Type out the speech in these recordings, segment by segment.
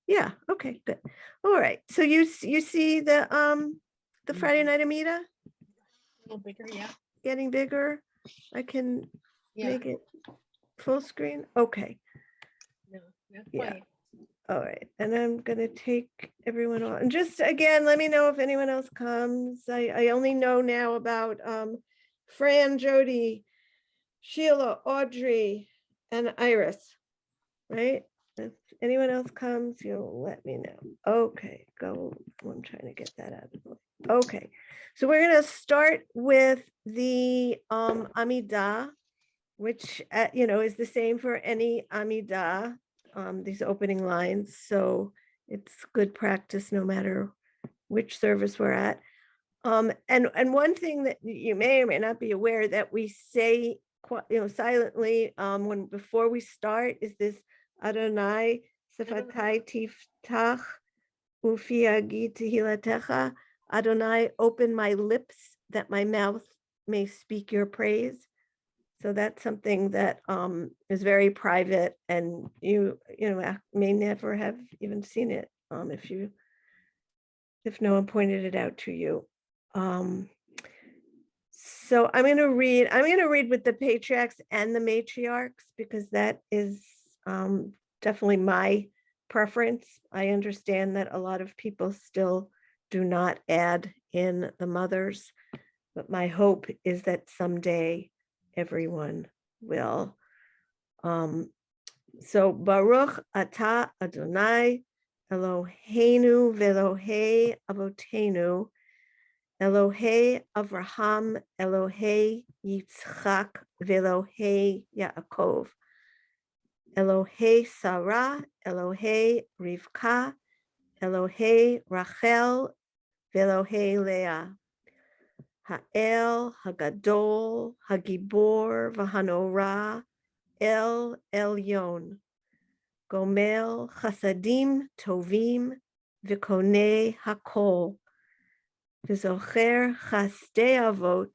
Yeah, okay, good. All right, so you see the Friday Night Amida A little bigger, yeah. getting bigger? I can Yeah. make it full screen. Okay, No, not Yeah. quite. all right. And I'm gonna take everyone on. And just again, let me know if anyone else comes. I only know now about Fran, Jody, Sheila, Audrey, and Iris, right? If anyone else comes, you'll let me know. Okay, go. I'm trying to get that out of the way. Okay, so we're gonna start with the Amidah, which is the same for any Amidah, these opening lines. So it's good practice no matter which service we're at. And one thing that you may or may not be aware that we say silently when before we start is this Adonai Sefatai Tiftach Ufi Agi Tehilatecha. Adonai, open my lips that my mouth may speak your praise. So that's something that is very private, and you may never have even seen it if no one pointed it out to you. So I'm going to read with the patriarchs and the matriarchs because that is definitely my preference. I understand that a lot of people still do not add in the mothers, but my hope is that someday everyone will. So Baruch Atah Adonai Eloheinu Velohei Avotenu Elohei Avraham, Elohei Yitzchak, Velohei Yaakov, Elohei Sarah, Elohei Rivka, Elohei Rachel, Velohei Leah, Ha'el, Hagadol, Hagibor, Vahanora, El Elyon, Gomel, Chasadim, Tovim, Vikonei Hakol, V'zocher chasdei avot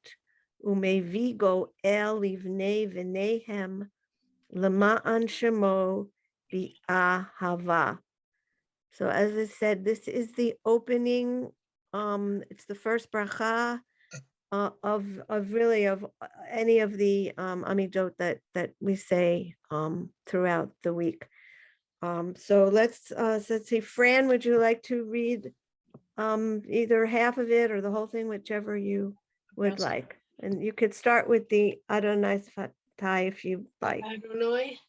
umevii goel livnei v'neihem lema'an shemo v'ahava. So as I said, this is the opening. It's the first bracha of really of any of the amidot that we say throughout the week. So let's see, Fran, would you like to read either half of it or the whole thing, whichever you would Yes. like. And you could start with the Adonai Sfatai if you like. Adonai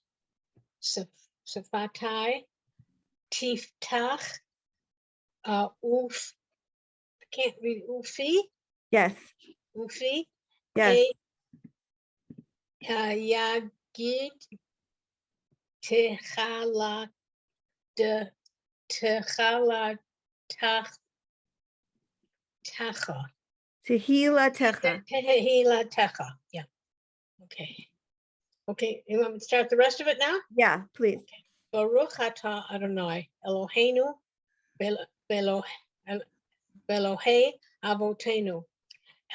Sefatai Tiftach Uf. I can't read Ufi. Yes, Ufi. yes. Yagid Techala de Techala Tach Tacha. Tehila Techa. Tehila Techa. Yeah. Okay. Okay. You want me to start the rest of it now? Yeah, please. Okay. Baruch atah Adonai Eloheinu Belohei Avotenu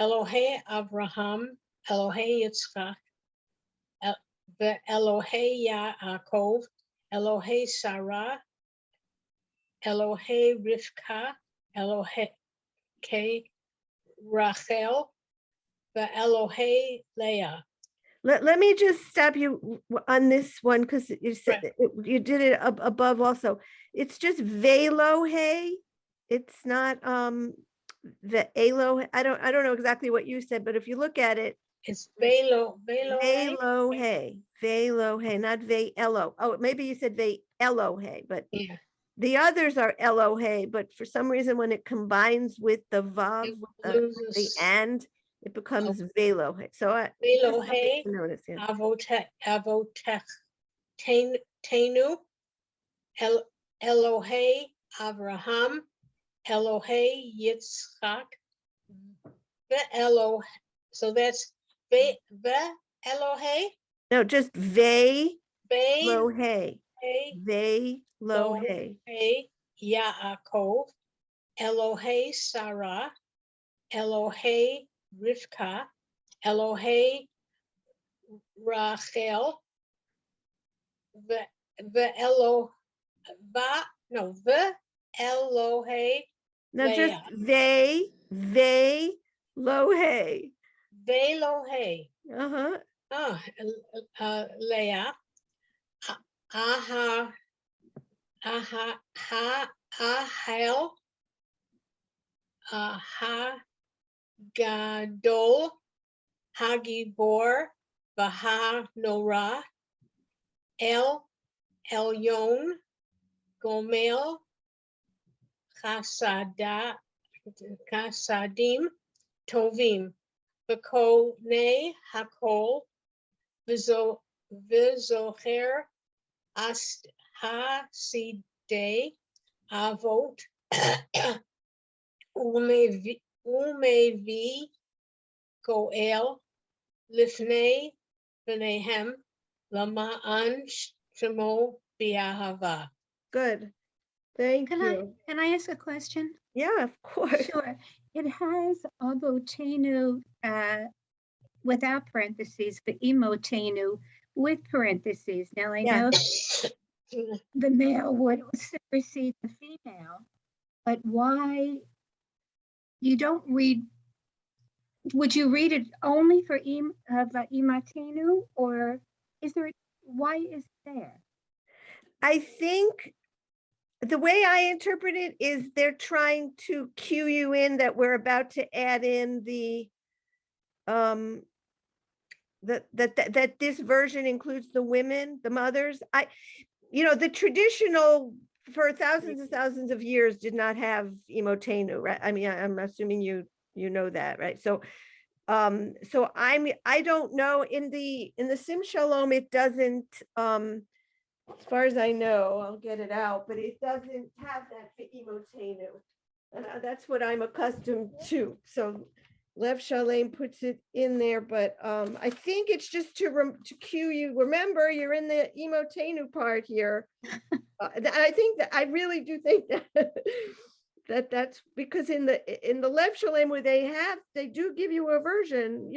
Elohei Avraham Elohei Yitzchak Elohei Yaakov Elohei Sarah Elohei Rivka Elohei Rachel Elohei Leah. Let me just stop you on this one because you said you did it above also. It's just Velohe. It's not the Elo. I don't know exactly what you said, but if you look at it, it's Velohe, not Ve-Elo. Oh, maybe you said Ve-Elohe, but yeah. The others are Elohe, but for some reason, when it combines with the Vav, the and, it becomes Velohe. So Velohe, notice, yeah. Avotech, Tenu, Elohei, Avraham, Elohei, Yitzchak, Elo. So that's Ve Elohei. No, just Ve-Lohe. Ve-Lohe. Yaakov, Elohei Sarah, Elohei Rivka, Elohei Rachel, no, the Elohe Now just Leah. they, lohe. Velohe. Uh-huh. Leah. Aha. Ahel. Hagadol. Hagibor. Baha Norah. Elyon. Gomel. Chasadim. Tovim. Bekone Hakol. Vizocher. Hasidei. Avot. Umevi. Goel. Lifnei. Benehem. Lama'an Shemo Biahava. Good. Thank Can you. I ask a question? Yeah, of course. Sure. It has Avotenu without parentheses, but Emotenu with parentheses. Now I Yeah. know the male would supersede the female, but why you don't read? Would you read it only for Imatenu, or is there? Why is it there? I think the way I interpret it is they're trying to cue you in that we're about to add in the that this version includes the women, the mothers. The traditional for thousands and thousands of years did not have Emotenu, right? I mean, I'm assuming you know that, right? So I don't know, in the Sim Shalom it doesn't, as far as I know, I'll get it out, but it doesn't have that for Emotenu. And that's what I'm accustomed to. So Lev Shalem puts it in there, but I think it's just to cue you. Remember, you're in the Emotenu part here. I think that I really do think that that's because in the Lev Shalem where they do give you a version,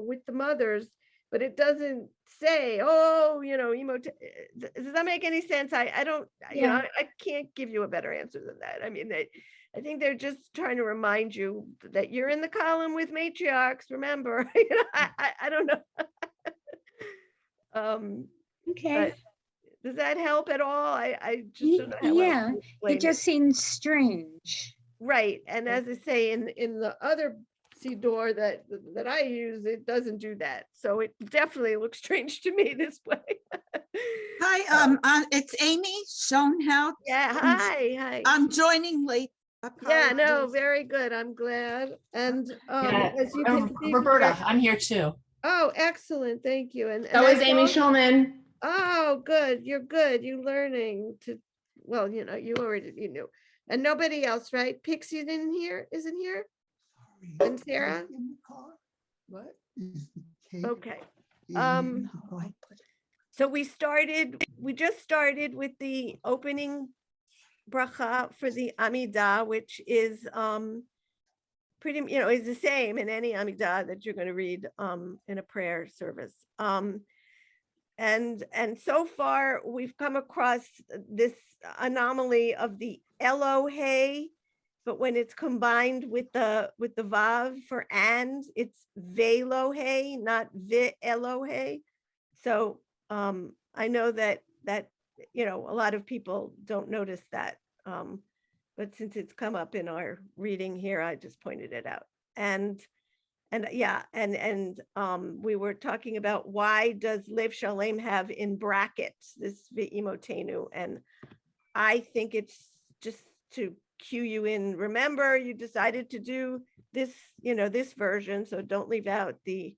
with the mothers, but it doesn't say, oh, does that make any sense? I don't, Yeah. I can't give you a better answer than that. I mean, I think they're just trying to remind you that you're in the column with matriarchs, remember. I don't know. Okay. But does that help at all? I just don't know how else Yeah, to explain it just seems strange. right. And as I say, in the other Sidor that I use, it doesn't do that. So it definitely looks strange to me this way. Hi, it's Amy Schoenhout. Yeah, hi. I'm joining late. Yeah, no, Apologies. very good. I'm glad. And Yeah, as you can see, Roberta, I'm here too. oh, excellent. Thank you. And So is that's Amy all- Schulman. Oh, good. You're good. You're learning to, well, you knew. And nobody else, right? Pixie isn't here? And Sarah? In the car? What? Is the cake Okay. in the car? So we just started with the opening bracha for the Amidah, which is pretty, is the same in any Amidah that you're going to read in a prayer service. And so far we've come across this anomaly of the Elohe, but when it's combined with the Vav for and, it's Velohe, not Ve'elohe. So I know that a lot of people don't notice that. But since it's come up in our reading here, I just pointed it out. And yeah, and we were talking about why does Lev Shalem have in brackets this Ve'imotenu, and I think it's just to cue you in. Remember, you decided to do this, this version, so don't leave out the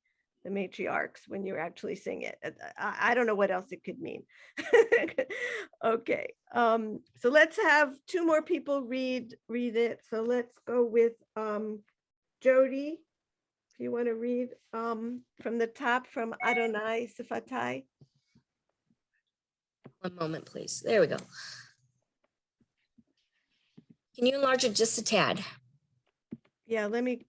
matriarchs when you actually sing it. I don't know what else it could mean. Okay, so let's have two more people read it. So let's go with Jody. If you want to read from the top, from Adonai Sifatai. One moment, please. There we go. Can you enlarge it just a tad? Yeah, let me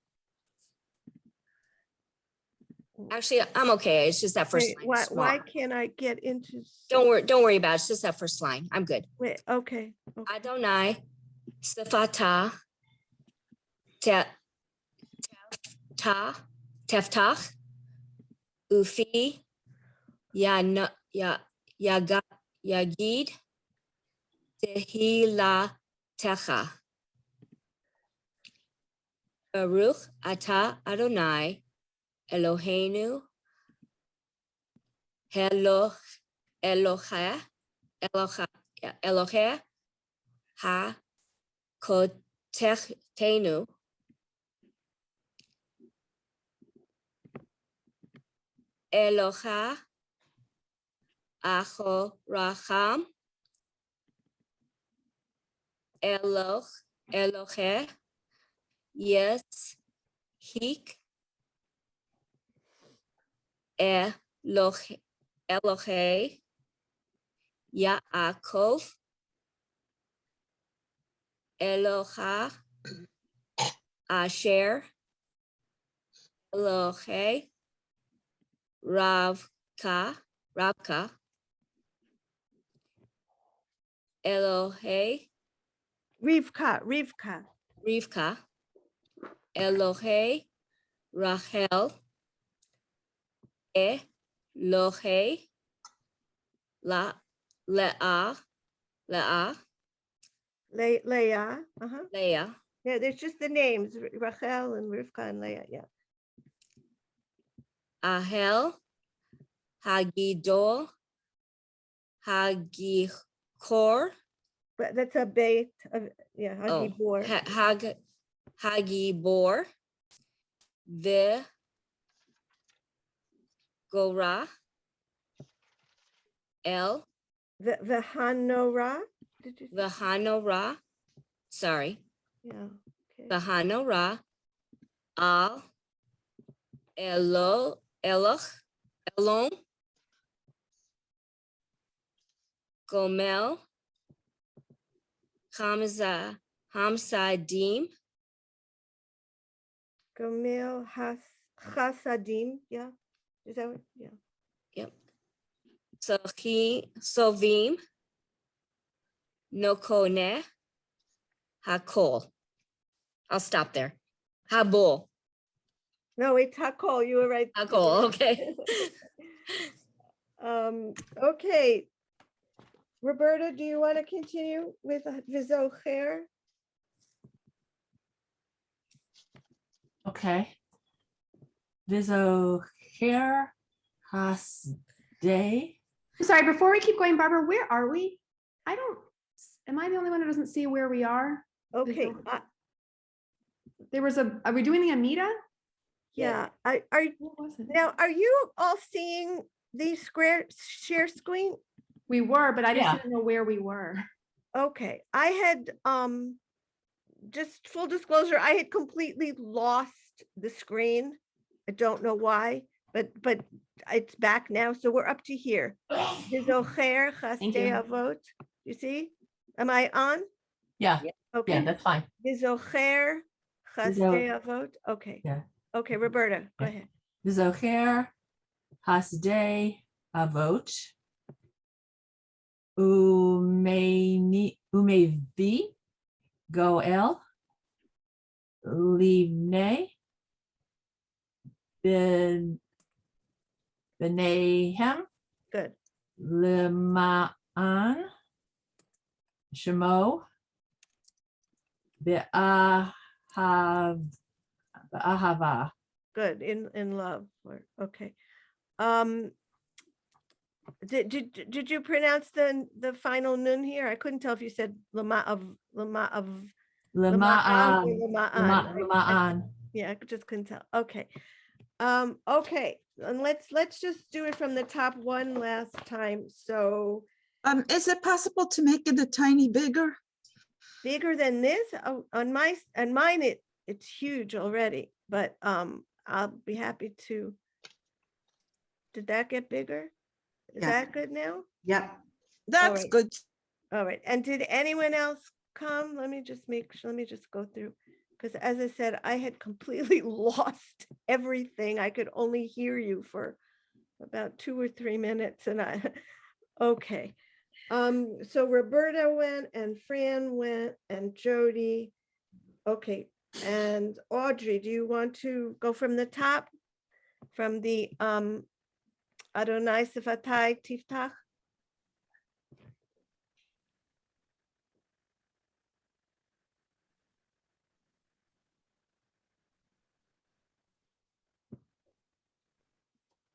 Actually, I'm okay. It's just that first Wait, line. why, is small. why can't I get into? Don't worry about it. It's just that first line. I'm good. Wait, okay. Okay. Adonai, Sifata, Teftach, Ufi, Yagid, Tehila Techa. Baruch Ata Adonai, Eloheinu, Elohe, Ha Kotechtenu, Eloha Achoracham, Elohe Yes Hik, Elohe Yaakov, Eloha Asher, Elohe Ravka, Elohe Rivka. Rivka, Elohe Rachel, Elohe Leah, Leah. Uh-huh. Leah, Yeah, there's just the names, Rachel and Rivka and Leah, yeah. Ahel, Hagidol, Hagikor, But that's a bait of, yeah, oh, Hagibor. Hagibor, the Gora, El, The Hanorah, did you? the Hanorah, sorry, Yeah, the okay. Hanorah, Al, Elon, Gomel, Hamsadim, Gomel Chasadim, yeah. Is that what, yeah. yep. Sovim, Nokone, Hakol. I'll stop there. Habol, No, it's Hakol, you were right. Hakol, okay. Okay. Roberta, do you want to continue with Vizocher? Okay. Vizocher has day. Sorry, before we keep going, Barbara, where are we? I don't, am I the only one who doesn't see where we are? Okay, There was are we doing the Amida? yeah, are What was it? now, are you all seeing the share screen? We were, but I just Yeah. didn't know where we were. Okay, I had, just full disclosure, I had completely lost the screen. I don't know why, but it's back now, so we're up to here. Vizocher Thank Chastei you. Avot, you see? Am I on? Yeah, yeah, Okay. that's fine. Vizocher Chastei Avot, okay. Yeah. Okay, Roberta, go Yeah. ahead. Vizocher has day avot. Umevi goel livne benehem Good. lema'an shemo be'ahava. Good, in love, okay. Did you pronounce the final nun here? I couldn't tell if you said Lama'an. Lema'an. Yeah, I just couldn't tell. Okay. Okay, and let's just do it from the top one last time. So Is it possible to make it a tiny bigger? bigger than this? Oh, on mine, it's huge already, but I'll be happy to. Did that get bigger? Is Yeah. that good now? Yep. That's right. good. All right. And did anyone else come? Let me just make sure. Let me just go through, because as I said, I had completely lost everything. I could only hear you for about 2 or 3 minutes and okay. So Roberta went and Fran went and Jody. Okay, and Audrey, do you want to go from the top? From the Adonai Sifatai Tiftach?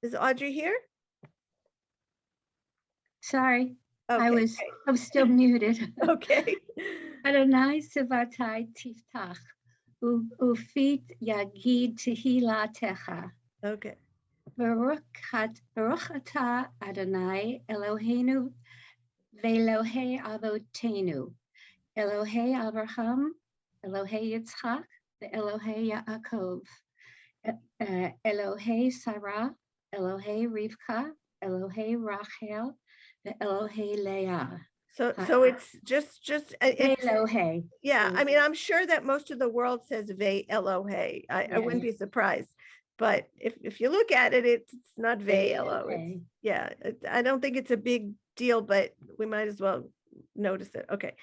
Is Audrey here? Sorry, I Okay, was still muted. okay. Adonai Sivatai Tiftach, Ufit Yagid Tehilatecha. Okay. Baruch atah Adonai Eloheinu ve'Elohei Avotenu, Elohei Abraham, Elohei Yitzchak, ve'Elohei Yaakov, Elohei Sarah, Elohei Rivka, Elohei Rachel, ve'Elohei Leah. So it's just it's, Elohei. yeah, I mean, I'm sure that most of the world says Ve Elohe. I wouldn't be surprised. But if you look at it, it's not Ve Elo. It's, yeah, I don't think it's a big deal, but we might as well notice it. Okay.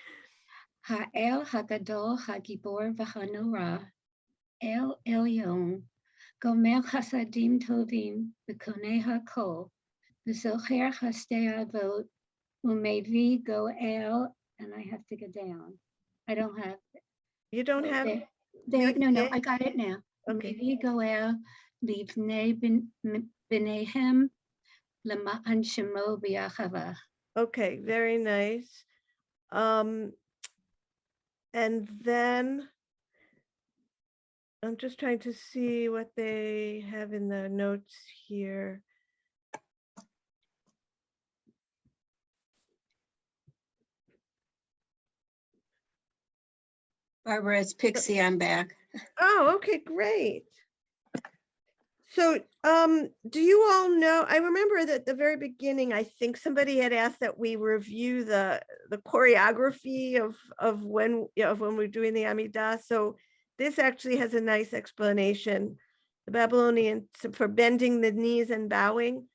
Ha'el Hagadol Hagibor V'Hanora El Elyon Gomer Chasadim Tovim V'Konei HaKol V'Zocher Chastei Avot Umevi Goel, and I have to go down. I don't have. You don't have. There, no, yeah. I got it now. Okay. Umevi Goel Livnei B'neihem L'ma'an Shemo B'Yachava. Okay, very nice. And then I'm just trying to see what they have in the notes here. Barbara, it's Pixie. I'm back. Oh, okay, great. So, do you all know, I remember that at the very beginning, I think somebody had asked that we review the choreography of when we're doing the Amidah. So this actually has a nice explanation. The Babylonian, for bending the knees and bowing.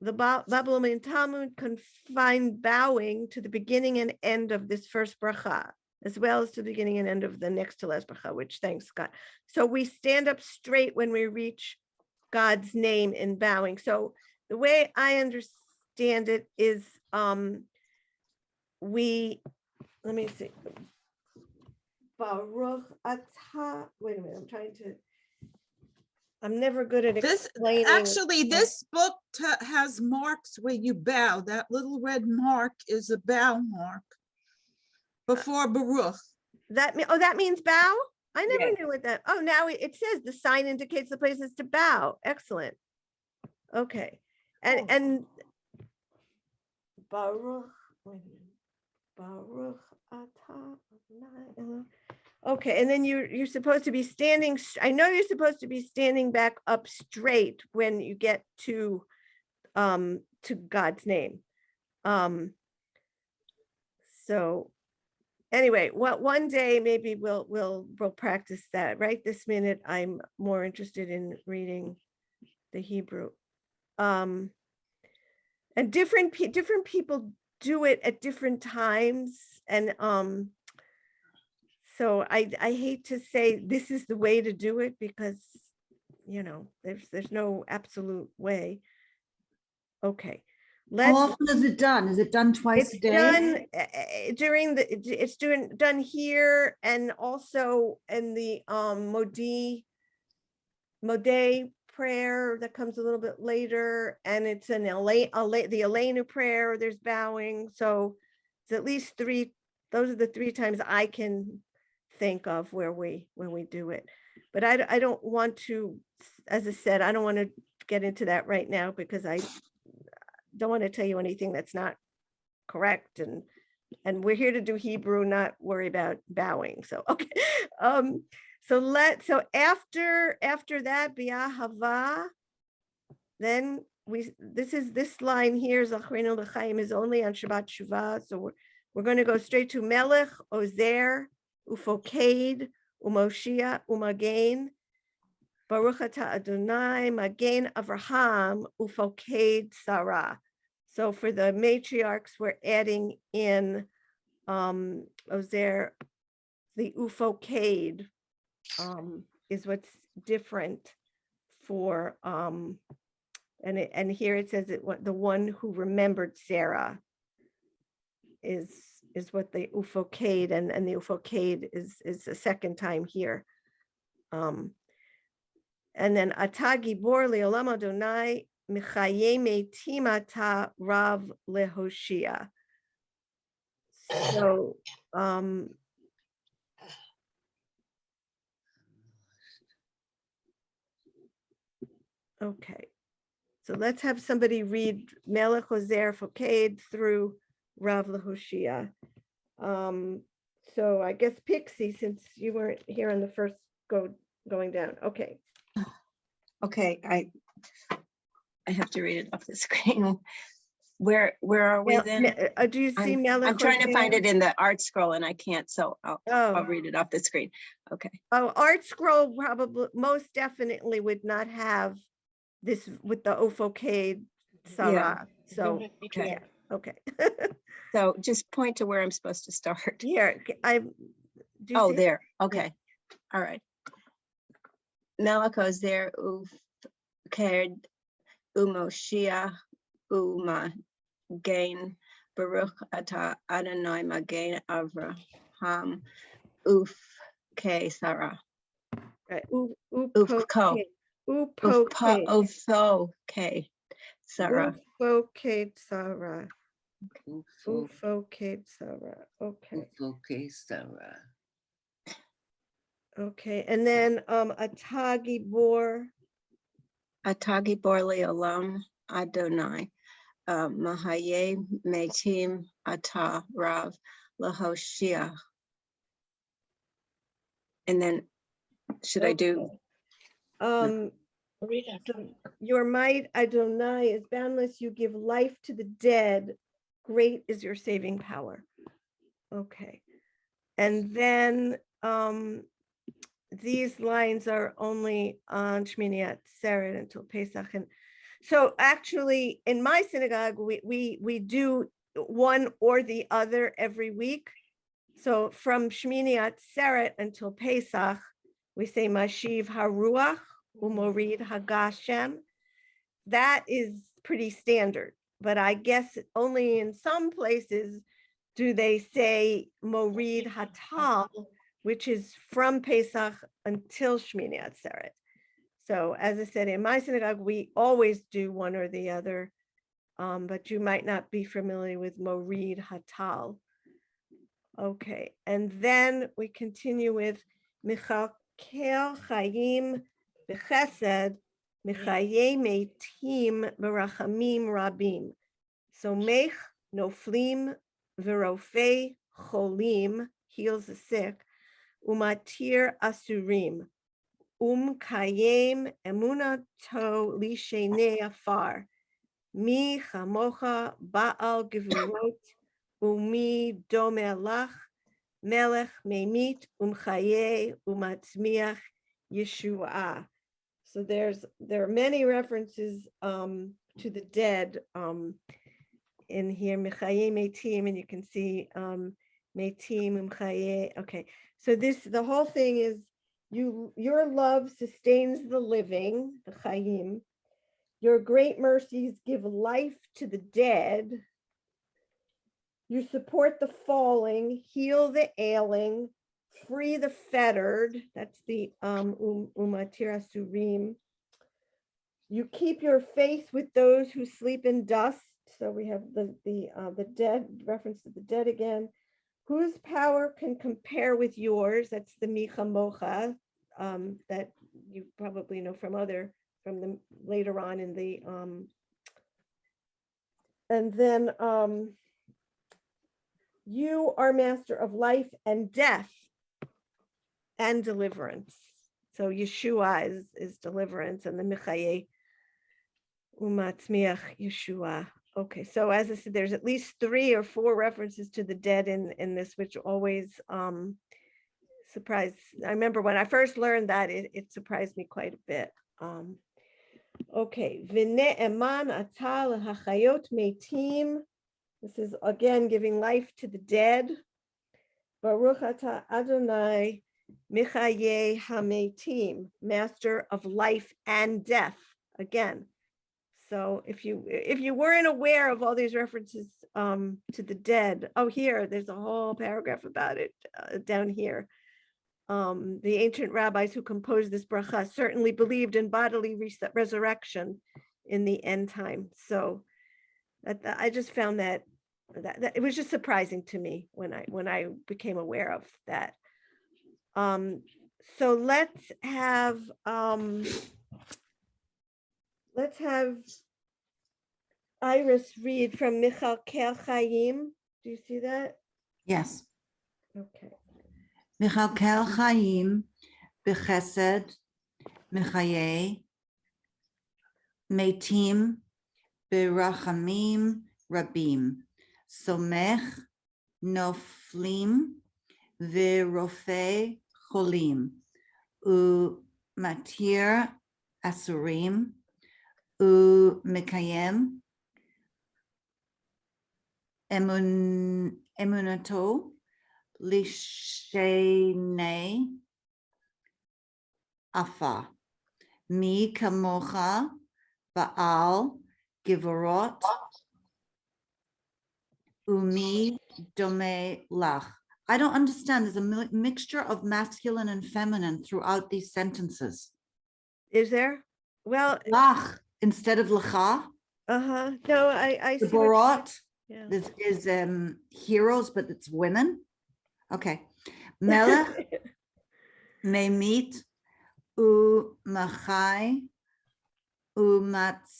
The Babylonian Talmud confined bowing to the beginning and end of this first bracha, as well as to the beginning and end of the next to last bracha, which thanks God. So we stand up straight when we reach God's name in bowing. So the way I understand it is let me see. Baruch atah, wait a minute, I'm never good at This, explaining. actually, this book has marks where you bow. That little red mark is a bow mark before Baruch. That means bow? I never Yes. knew what that, oh, now it says the sign indicates the places to bow. Excellent. Okay. And Baruch, wait a minute. Baruch atah Adonai Elohim. Okay, and then you're supposed to be standing, I know you're supposed to be standing back up straight when you get to God's name. So anyway, one day maybe we'll practice that. Right this minute, I'm more interested in reading the Hebrew. And different people do it at different times, and so I hate to say this is the way to do it because there's no absolute way. Okay. How often is it done? Is it done twice a It's day? done done here and also in the Modeh prayer that comes a little bit later, and it's an the Elenu prayer. There's bowing, so it's at least 3. Those are the 3 times I can think of where we do it. But I don't want to, as I said, I don't want to get into that right now because I don't want to tell you anything that's not correct, and we're here to do Hebrew, not worry about bowing. So okay. So after that B'Ahava, then this line here, Zachrenu L'chaim, is only on Shabbat Shuvah. So we're going to go straight to Melech, Ozer, Ufoked, Umoshia, Umagain, Baruch Atah Adonai, Magain Avraham, Ufoked Sarah. So for the matriarchs, we're adding in Ozer, the Ufoked is what's different for and here it says it what the one who remembered Sarah is what the Ufoked and the Ufoked is the second time here. And then Atagi Bor Leolam Adonai Michaye Metim Ata Rav Lehoshia. So okay. So let's have somebody read Melech Ozer Foked through Rav Lehoshia. So I guess Pixie, since you weren't here on the first going down. Okay. Okay, I have to read it off the screen. Where are we then? Do you see Melech I'm trying to find Ozer? it in the art scroll and I can't, so I'll Oh. read it off the screen. Okay. Oh, Art Scroll probably most definitely would not have this with the Ufoked Sarah. So Okay. yeah, okay. So just point to where I'm supposed to start. Here, do you Oh, see? there. Okay. All right. Melech Ozer Ufoked Umoshia Umagain Baruch Atah Adonai Magain Avraham Ufke Sarah. Right. Ufko. Upoked. Ufoked Sarah. Ufoked Sarah. Ufoked Sarah. Okay. Okay, Sarah. Okay. And then Atagi Bor. Atagi Bor Leolam Adonai. Mahaye Metim Ata Rav Lahoshia. And then should I do? Read it. So your might, Adonai, is boundless. You give life to the dead. Great is your saving power. Okay. And then these lines are only on Shmini Atzeret until Pesach. And so actually in my synagogue, we do one or the other every week. So from Shmini Atzeret until Pesach, we say Mashiv Haruach Umorid Hagashem. That is pretty standard, but I guess only in some places do they say Morid Hatal, which is from Pesach until Shmini Atzeret. So as I said, in my synagogue, we always do one or the other, but you might not be familiar with Morid Hatal. Okay, and then we continue with Michakel Chaim B'Chesed, Michaye Meitim B'Rachamim Rabim. So Mech Noflim V'Rofei Cholim, heals the sick, Umatir Asurim, Kayem Emunato Lishenei Afar, Mi Chamocha Baal Gevurot, Umi Dome Lach, Melech Memit Chaye Umatzmiach Yeshua. So there are many references to the dead in here, Mechaye Metim, and you can see Metim Chaye. Okay, so the whole thing is your love sustains the living, the Chayim. Your great mercies give life to the dead. You support the falling, heal the ailing, free the fettered. That's the Umatir Asurim. You keep your faith with those who sleep in dust. So we have the dead, reference to the dead again. Whose power can compare with yours? That's the Micha Mocha that you probably know from the later on in the and then you are master of life and death and deliverance. So Yeshua is deliverance, and the Michaye Umatzmiach Yeshua. Okay, so as I said, there's at least 3 or 4 references to the dead in this, which always surprised. I remember when I first learned that, it surprised me quite a bit. Okay, V'ne'eman ata l'hachayot meitim. This is again giving life to the dead. Baruch ata Adonai Michaye Hametim, master of life and death. Again, so if you weren't aware of all these references to the dead, oh, here there's a whole paragraph about it down here. The ancient rabbis who composed this bracha certainly believed in bodily resurrection in the end time. So I just found that it was just surprising to me when I became aware of that. So let's have Iris read from Michal Kel Chaim. Do you see that? Yes. Okay. Michael Chaim, Bechesed, Michaye, Meitim, Berachamim, Rabim, Somech, Noflim, Verofe, Cholim, U Matir, Asurim, U Mekayem, Emunato, Lishenei Afa. Mi kamocha Baal Givorot Umi Dome Lach. I don't understand. There's a mixture of masculine and feminine throughout these sentences. Is there? Well, Lach instead of lacha. no, I see. Givorot. Yeah. This is heroes, but it's women. Okay. Melech Memit U Machai U Matzia.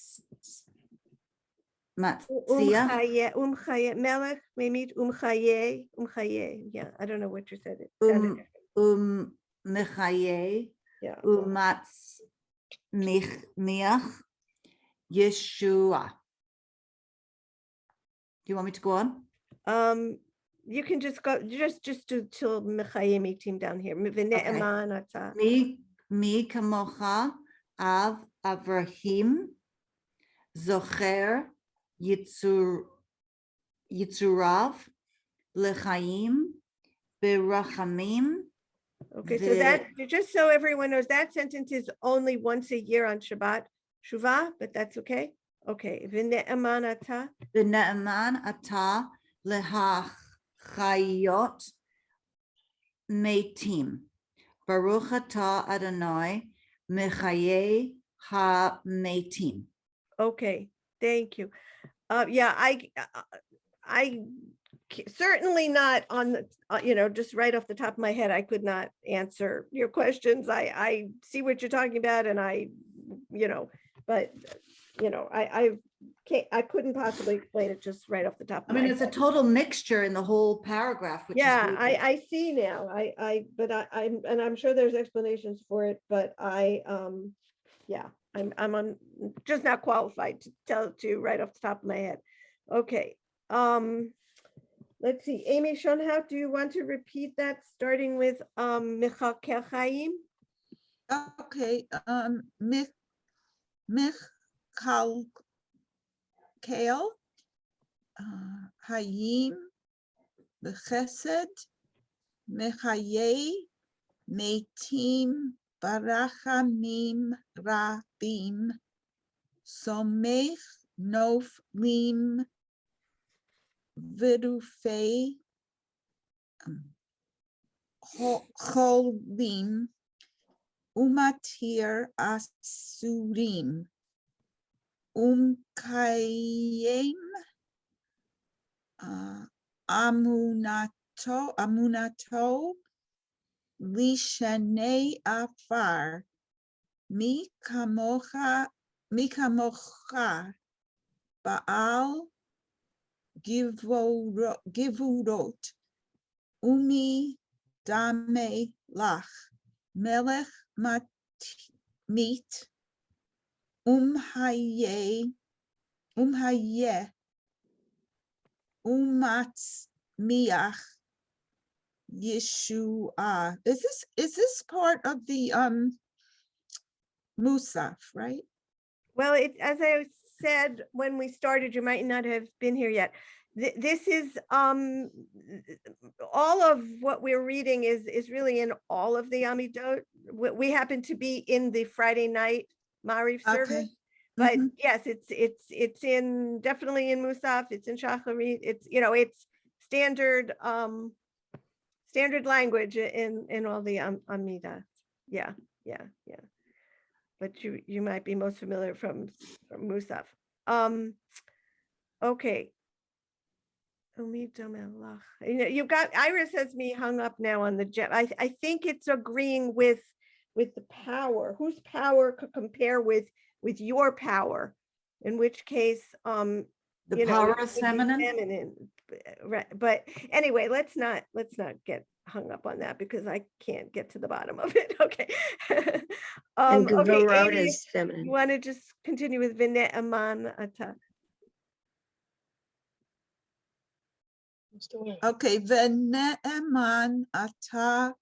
Melech, Memit, Umchaye. Yeah, I don't know what you said. Mechaye Yeah. Umatz Miach Yeshua. Do you want me to go on? You can just go, just do till Mechaye Mitim down here. V'ne'eman ata. Mi kamocha Av Avrahim Zocher Yitzurav Lechaim Berachamim. Okay, so that, just so everyone knows, that sentence is only once a year on Shabbat Shuvah, but that's okay. Okay, V'ne'eman ata. V'ne'eman ata lehachayot meitim. Baruch atah Adonai mechaye ha-meitim. Okay, thank you. Yeah, I certainly not on the, just right off the top of my head, I could not answer your questions. I see what you're talking about, and but I couldn't possibly explain it just right off the top of I my mean, head. it's a total mixture in the whole paragraph. Which Yeah, is really I see now. I'm sure there's explanations for it, but yeah, I'm just not qualified to tell it to you right off the top of my head. Okay. Let's see, Amy Schoenhout, do you want to repeat that starting with Michal Kel Chaim? Okay, Michal Kel Hayim Bechesed Mechaye Meitim Barachamim Rabim Somech Noflim Virufei Cholim Umatir Asurim Kayem Amunato Lishanei Afar Mi kamocha Baal Givurot Umi Dame Lach Melech Mit Umhaye Umatz Miach Yeshua. Is this part of the Musaf, right? Well, as I said when we started, you might not have been here yet. This is all of what we're reading is really in all of the Amidot. We happen to be in the Friday night Marif service, Okay. but Mhm. yes, it's in definitely in Musaf. It's in Shacharit. It's standard standard language in all the Amidah. Yeah. But you might be most familiar from Musaf. Okay. You've got Iris has me hung up now on the jet. I think it's agreeing with the power. Whose power could compare with your power? In which case, The it power would is be feminine. Right. But anyway, let's not get hung up on that because I can't get to the bottom of it. Okay. And Okay, Gevorot Amy, is you feminine. want to just continue with Vinet Aman Ata? What's the word? Okay, Vene'eman ata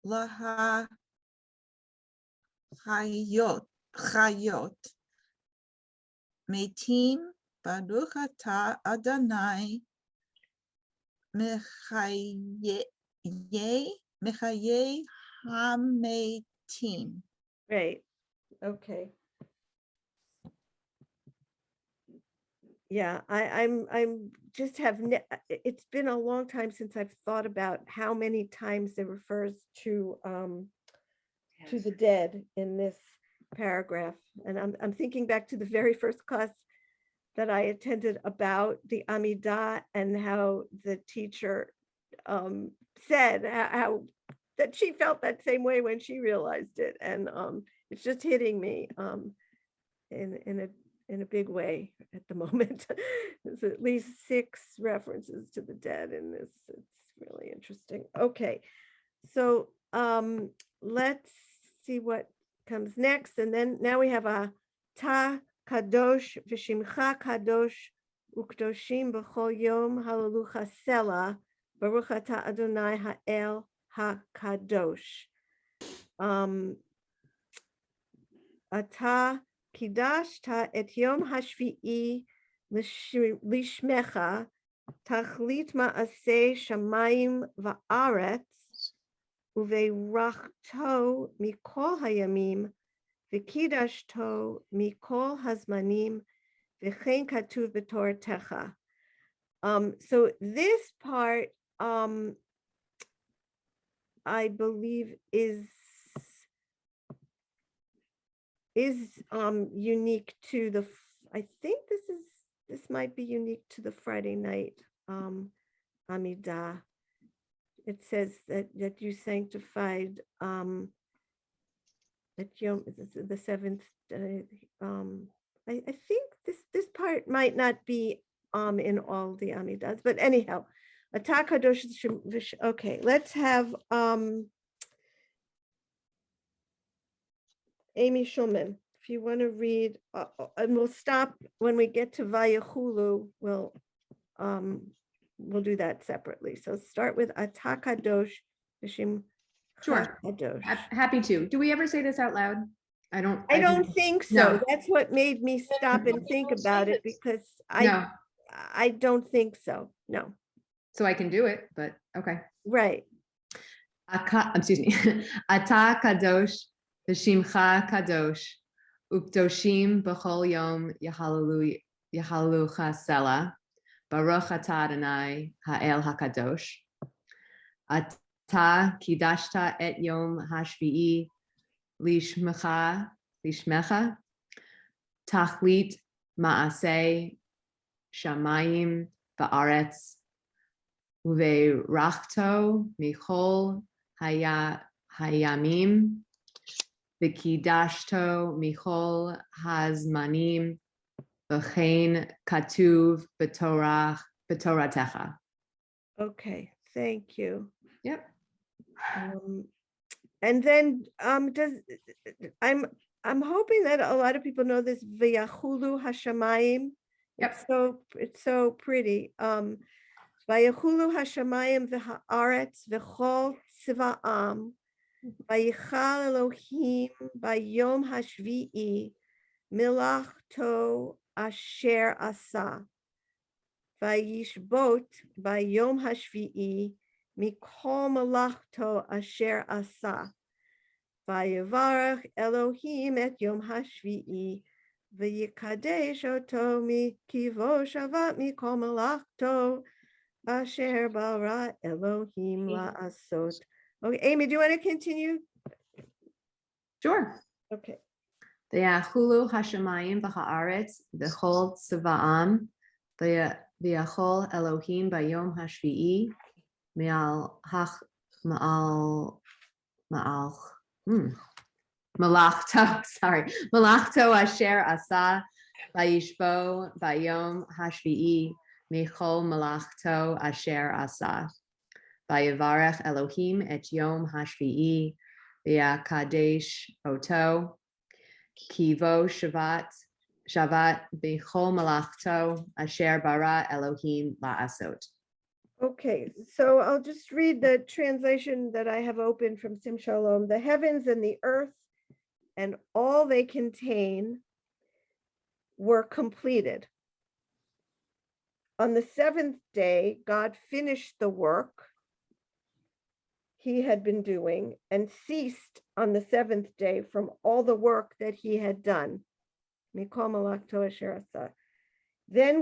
laha chayot metim baruch ata Adonai mechaye hametim. Right. Okay. Yeah, I'm just it's been a long time since I've thought about how many times it refers to the dead in this paragraph. And I'm thinking back to the very first class that I attended about the Amidah and how the teacher said how that she felt that same way when she realized it. And it's just hitting me in a big way at the moment. There's at least 6 references to the dead in this. It's really interesting. Okay, so let's see what comes next. And then now we have a ta kadosh v'shimcha kadosh ukdoshim b'chol yom hallelujah sela baruch ata Adonai ha'el hakadosh. Ata kidashta et yom hashvi'i lishmecha tachlit ma'aseh shamayim va'aretz uveirachto mikol hayamim v'kidashto mikol hazmanim v'chein katuv b'toratecha. So this part, I believe is unique to the, I think this might be unique to the Friday night Amidah. It says that you sanctified at Yom, the 7th day. I think this part might not be in all the Amidahs, but anyhow, Atah Kadosh. Okay, let's have Amy Schulman, if you want to read, and we'll stop when we get to Vayachulu. We'll do that separately. So start with Atah Kadosh V'Shimcha Sure. Kadosh. Happy to. Do we ever say this out loud? I don't think so. No. That's what made me stop and think about it, because No, I don't think so. No. so I can do it, but okay. Right. Excuse me. Ata kadosh v'shimcha kadosh ukdoshim b'chol yom yahalucha sela baruch atah Adonai ha'el hakadosh. Ata kidashta et yom hashvi'i lishmecha tachlit ma'aseh shamayim ba'aretz uveirachto michol hayamim v'kidashto michol hazmanim v'chein katuv b'toratecha. Okay. Thank you. Yep. And then I'm hoping that a lot of people know this V'yachulu Hashamayim. Yep. It's so pretty. Vayachulu hashamayim v'haaretz v'chol tziva'am. Vayichal Elohim bayom hashvi'i milachto asher asa. Vayishbot bayom hashvi'i mikol malachto asher asa. Vayivarach Elohim et yom hashvi'i v'yikadesh oto mikivo shavat mikol malachto asher bara Elohim la'asot. Okay, Amy, do you want to continue? Sure. Okay. V'yachulu hashamayim v'haaretz v'chol tziva'am v'yachol Elohim bayom hashvi'i malachto, sorry, malachto asher asa vayishbo bayom hashvi'i michol malachto asher asa. Vayivarech Elohim et yom hashvi'i v'yakadesh oto kivo shavat b'chol malachto asher bara Elohim la'asot. Okay, so I'll just read the translation that I have open from Sim Shalom. The heavens and the earth and all they contain were completed. On the seventh day, God finished the work he had been doing and ceased on the seventh day from all the work that he had done. Then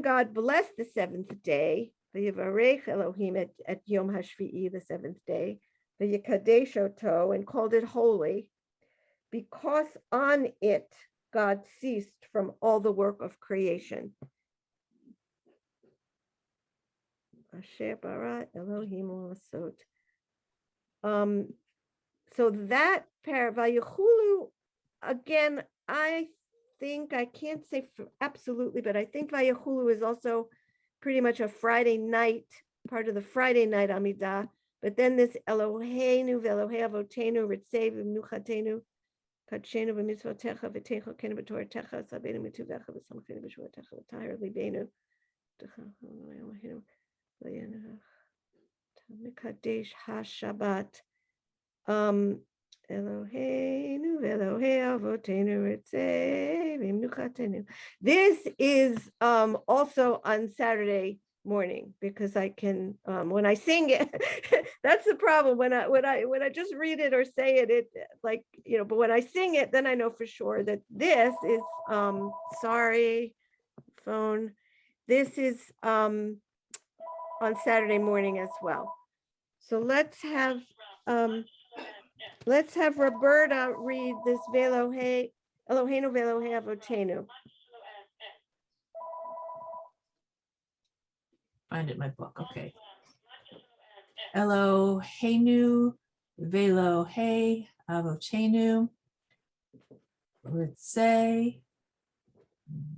God blessed the seventh day, V'yivarech Elohim at Yom HaShvi'i, the seventh day, V'yikadesh oto, and called it holy, because on it God ceased from all the work of creation. Asher bara Elohim la'asot. So that pair, Vayachulu, again, I think, I can't say for absolutely, but I think Vayachulu is also pretty much a Friday night, part of the Friday night Amidah. But then this Eloheinu v'Elohei avotenu ritzei v'mnuchatenu kadshenu v'mitzvotecha v'techo kenu b'toratecha sabeinu mituvecha v'samchenu b'shuatecha v'tahir libeinu Mekadesh HaShabbat. Eloheinu v'Elohei avotenu ritzei v'mnuchatenu. This is also on Saturday morning, because I can when I sing it, that's the problem. When I just read it or say it, like, you know, but when I sing it, then I know for sure that this is sorry, phone. This is on Saturday morning as well. So let's have Roberta read this Eloheinu v'Elohei avotenu. Find it in my book. Okay. Eloheinu v'Elohei avotenu ritzei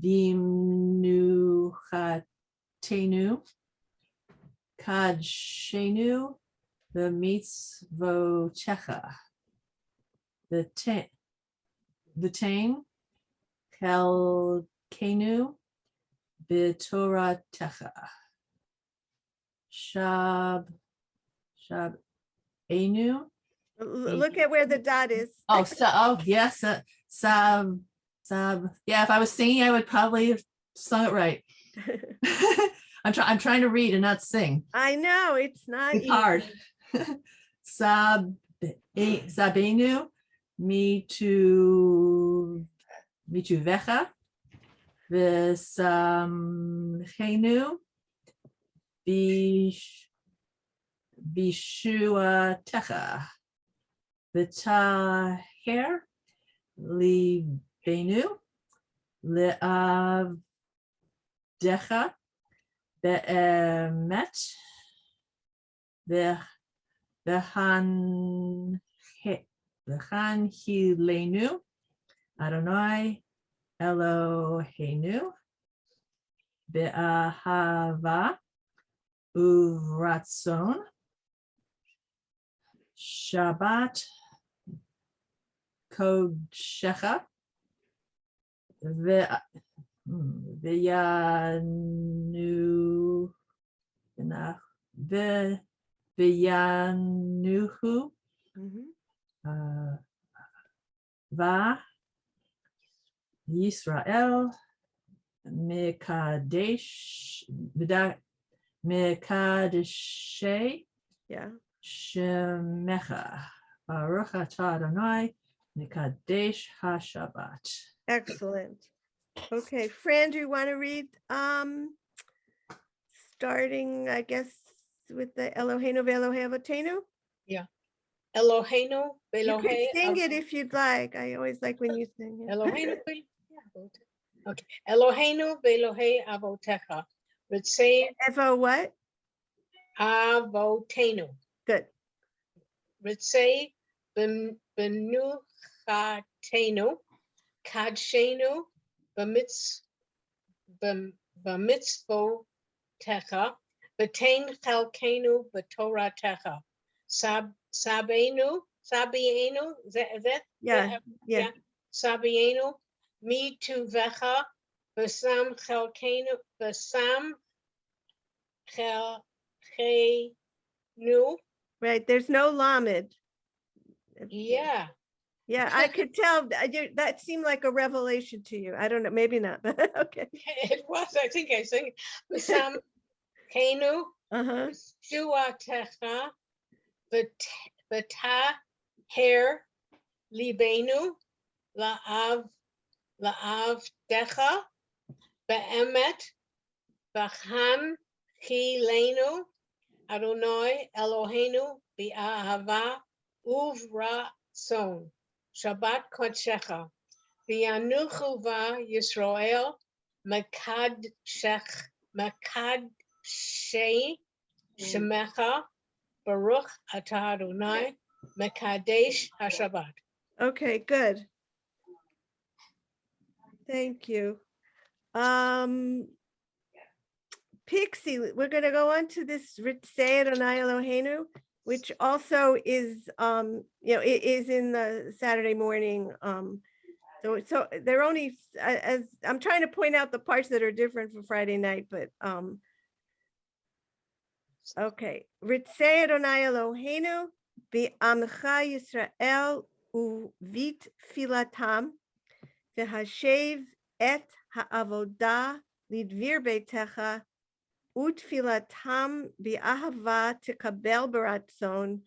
v'mnuchatenu kadshenu v'mitzvotecha v'tain chelkenu b'toratecha Shabenu. Look at where the dot is. Oh, yes, sab. Yeah, if I was singing, I would probably have sung it right. I'm trying to read and not sing. I know it's not It's easy. hard. Sabenu mituvecha v'samchenu Bishuatecha v'taher libenu le'avdecha be'emet v'chanhilenu Adonai Eloheinu be'ahava Uvratzon Shabbat Kodshecha V'yanu V'yanuhu Mhm. va Yisrael Mekadesh Mekadeshe Yeah, Shemecha Baruch atah Adonai Mekadesh HaShabbat. excellent. Okay, Fran, do you want to read, starting, I guess, with the Eloheinu ve'Elohei Avotenu? Eloheinu, You could Velohei, sing it if you'd like. I always like when you sing it. Eloheinu, okay. Eloheinu, Velohei Avotecha. Ritzei Evo what? Avotenu. Good. Ritzei Benuchatenu. Kadshenu. B'mitzvotecha. B'tein chalkenu b'toratecha. Sabienu, is that? Yeah. Sabienu, mi tuvecha, basam chalkenu, basam chalkenu. Right, there's no lamed. Yeah, Yeah, I could tell, that seemed like a revelation to you. I don't know, maybe not, but okay. it was, I think I sang basam kenu, Uh-huh, shuatecha, bata hair, libenu, la'av decha, be'emet, b'chan chilenu, Adonai Eloheinu, bi'ahava, uvratzon, Shabbat kodshecha, v'yanuchu va Yisrael, mekadshei shemecha, Baruch atah Adonai, mekadesh hashabbat. okay, good. Thank you. Pixie, we're gonna go on to this Ritzei Adonai Eloheinu, which also is, it is in the Saturday morning. So they're only, as I'm trying to point out the parts that are different for Friday night, but, okay. Ritzei Adonai Eloheinu, Amcha Yisrael uvit filatam, v'hashev et ha'avodah lidvir beitecha, utfilatam bi'ahava tekabel baratzon,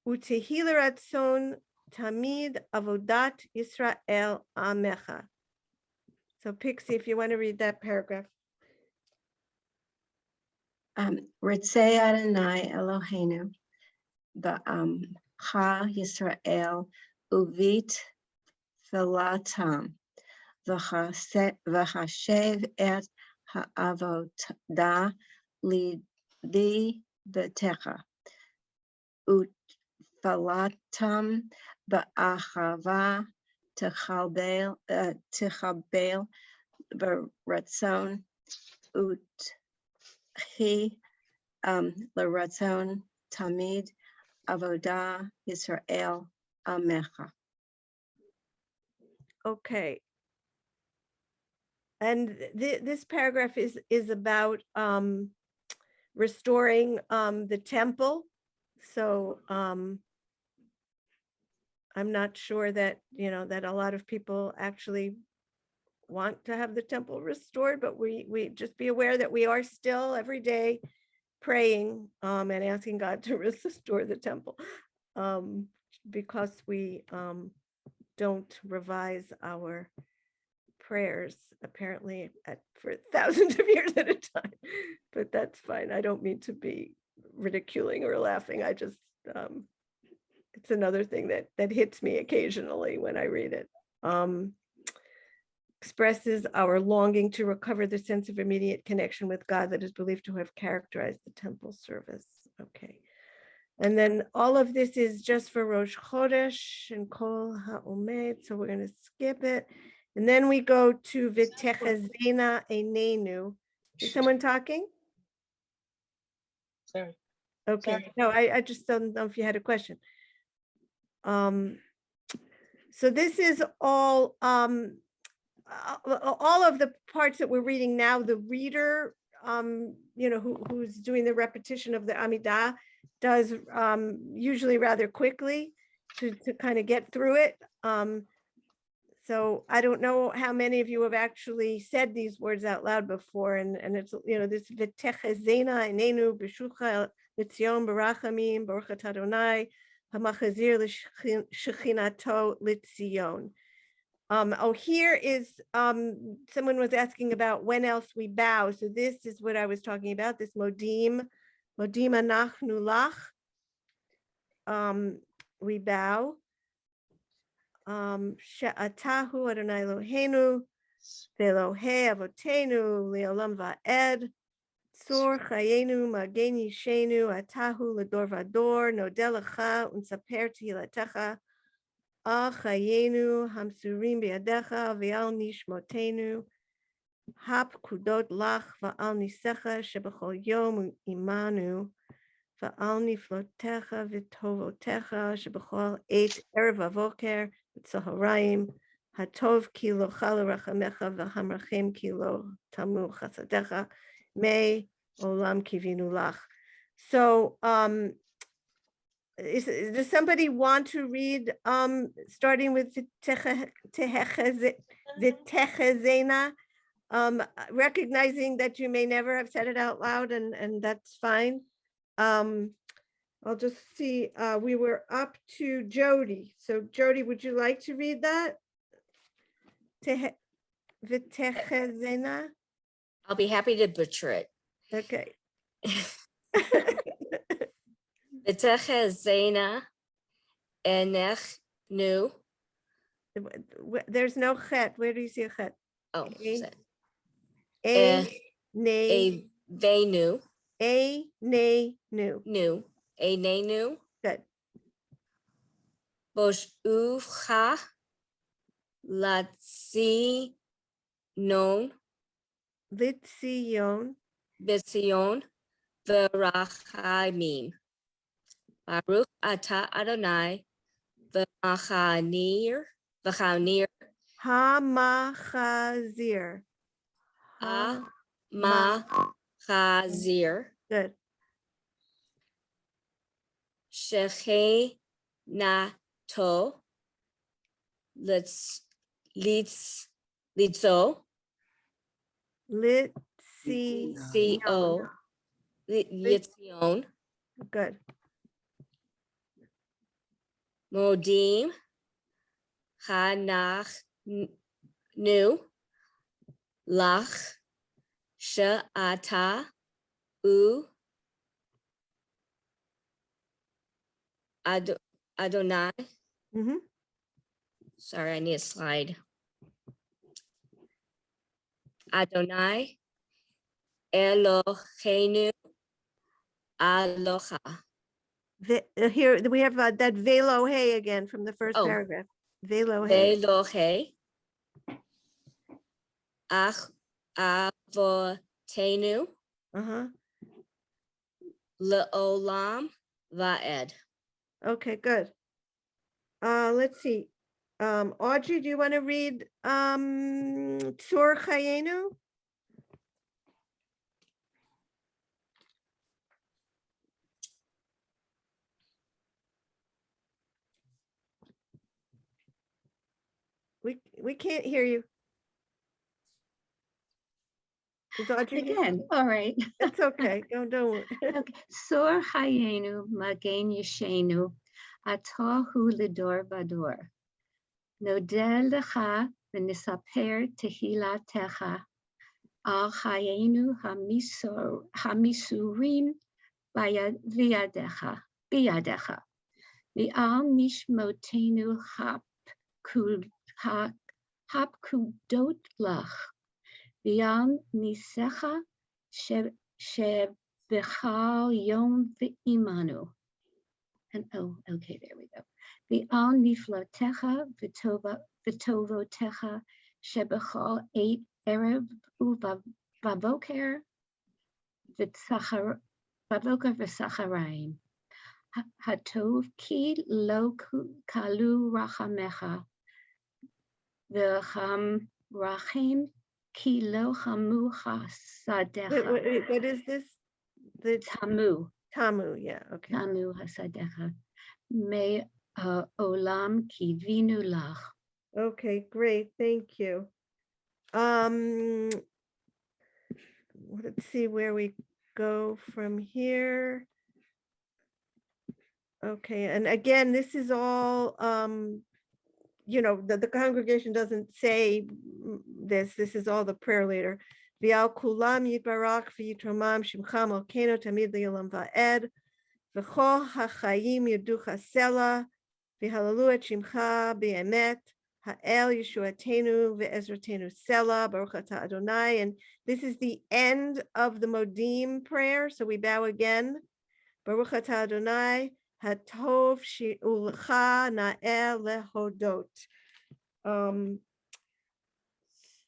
utehila ratzon tamid avodat Yisrael amecha. So Pixie, if you want to read that paragraph. Ritzei Adonai Eloheinu, Ba'amcha Yisrael, Uvit Filatam, V'chashev et ha'avodah Lidi Betecha, Utfilatam Ba'achava Techabel Baratzon, He Laratzon Tamid Avodah Yisrael Amecha. Okay. And this paragraph is about restoring the temple. So I'm not sure that, that a lot of people actually want to have the temple restored, but we just be aware that we are still every day praying and asking God to restore the temple, because we don't revise our prayers apparently for thousands of years at a time. But that's fine. I don't mean to be ridiculing or laughing. I just it's another thing that hits me occasionally when I read it. Expresses our longing to recover the sense of immediate connection with God that is believed to have characterized the temple service. Okay. And then all of this is just for Rosh Chodesh and Kol HaOmed, so we're going to skip it. And then we go to V'techazena Einenu. Is someone talking? Sorry. Okay, Sorry. no, I just don't know if you had a question. So this is all of the parts that we're reading now, the reader who's doing the repetition of the Amidah does usually rather quickly to kind of get through it. So I don't know how many of you have actually said these words out loud before, and it's, this v'techezena enenu b'shucha l'tzion barachamim baruch atah Adonai hamachazir l'shechinato l'tzion. Here is, someone was asking about when else we bow. So this is what I was talking about, this modim anachnu lach. We bow. She'atahu Adonai Eloheinu ve'Elohei avotenu le'olam va'ed. Tzur chayenu magen yishenu atahu ledor vador nodeh lecha unsaper tehilatecha. Al chayenu hamsurim biyadecha ve'al nishmotenu. Hap kudot lach va'al nisecha shebechol yom imanu. Va'al niflotecha v'tovotecha shebechol eit erev avoker v'tzoharayim. Hatov ki lo chala rachamecha v'hamrachem ki lo tamu chasadecha. May olam kivinu lach. So, does somebody want to read, starting with v'techezena, recognizing that you may never have said it out loud, and that's fine. I'll just see, we were up to Jody. So Jody, would you like to read that? V'techezena? I'll be happy to butcher it. Okay. V'techezena enech nu. There's no chet. Where do you see a chet? Oh, A, ne, a venu a, ne, nu. nu. A ne nu. Good. Bosh uvcha latzi non Litzion. Bitzion v'rachamim. Baruch atah Adonai v'machanir Hamachazir. machazir Good. shechenato litzo Litzion. Yitzion Good. modim chanach nu lach she'ata Adonai. Mhm. Sorry, I need a slide. Adonai Eloheinu Aloha. Here we have that velo hey again from the first Oh. paragraph. Velo hey. Velohe Ach Avotenu Uh-huh. Leolam Vaed. Okay, good. Let's see. Audrey, do you want to read Tzur Chayenu? We can't hear you. Is Audrey here? Again, all right. It's okay. Don't worry. Okay. Sor Hayenu Magen Yeshenu Atohu Lidor Vador. Nodel Lecha V'Nisaper Tehila Techa Al Hayenu Hamisurim Biyadecha V'al Nishmotenu Hap Kudot Lach V'al Nisecha Shebechal Yom V'imanu. And oh, okay, there we go. V'al Niflotecha V'tovotecha Shebechal Eit Erev Uvavoker V'Sacharayim. Hatov Ki Lo Kalu Rachamecha V'cham Rachim Ki lo hamu Wait, hasadecha. what is this? The Tamu. Tamu, yeah, okay. Tamu hasadecha. Me olam kivinu lach. Okay, great, thank you. Let's see where we go from here. Okay, and again, this is all, you know, the congregation doesn't say this is all the prayer leader. V'al kulam yitbarach v'yitromam shimcha malkeinu tamid li'olam va'ed v'chol hachayim yeducha sela v'halalu et shimcha b'emet ha'el yeshuatenu ve'ezratenu sela baruch atah Adonai. And this is the end of the Modim prayer, so we bow again. Baruch atah Adonai hatov she'ulcha na'el lehodot.